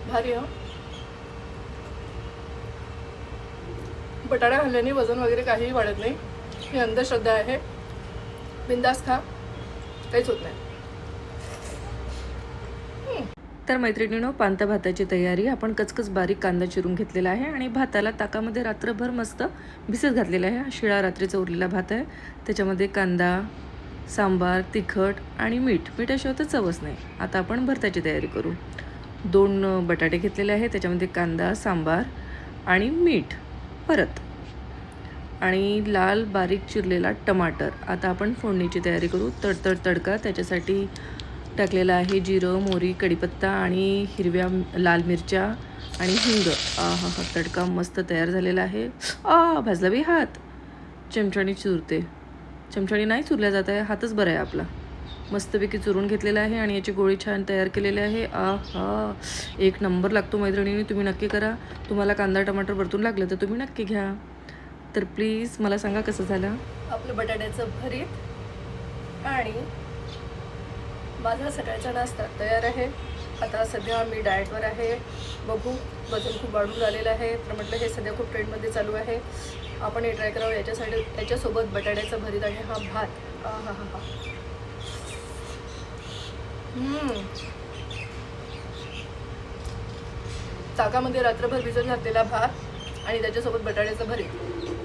भारी आहे. बटाटा खाल्ल्याने वजन वगैरे काहीही वाढत नाही, ही अंधश्रद्धा आहे. बिंदास खा, काहीच होत नाही. तर मैत्रिणींनो, पांता भाताची तयारी. आपण कचकच बारीक कांदा चिरून घेतलेला आहे आणि भाताला ताकामध्ये रात्रभर मस्त भिजत घातलेला आहे. हा शिळा रात्रीचा उरलेला भात आहे. त्याच्यामध्ये कांदा, सांबार, तिखट आणि मीठ. मिठाशिवाय तर चवच नाही. आता आपण भरताची तयारी करू. 2 बटाटे घेतलेले आहे, त्याच्यामध्ये कांदा, सांबार आणि मीठ परत आणि लाल बारीक चिरलेला टमाटर. आता आपण फोडणीची तयारी करू. तडका. त्याच्यासाठी टाकलेला आहे जिरं, मोहरी, कढीपत्ता आणि हिरव्या लाल मिरच्या आणि हिंग. हा तडका मस्त तयार झालेला आहे. भाजला बी हात. चमच्याने चुरते. चमच्याने नाही चुरल्या जात आहे, हातच बरा आहे आपला. मस्तपैकी चुरून घेतलेला आहे आणि याची गोळी छान तयार केलेली आहे. एक नंबर लागतो मैत्रिणींनी, तुम्ही नक्की करा. तुम्हाला कांदा टमाटर वरतून लागलं तर तुम्ही नक्की घ्या. तर प्लीज मला सांगा कसं झालं आपलं बटाट्याचं भरीत आणि माझा सकाळचा नाश्ता तयार आहे. आता सध्या मी डाएटवर आहे. बघू, वजन खूप वाढून झालेलं आहे, तर म्हटलं हे सध्या खूप ट्रेंडमध्ये चालू आहे, आपण हे ट्राय करावं. याच्यासोबत बटाट्याचं भरीत आणि हा भात. हा ताकामध्ये रात्रभर भिजत घातलेला भात आणि त्याच्यासोबत बटाट्याचं भरीत.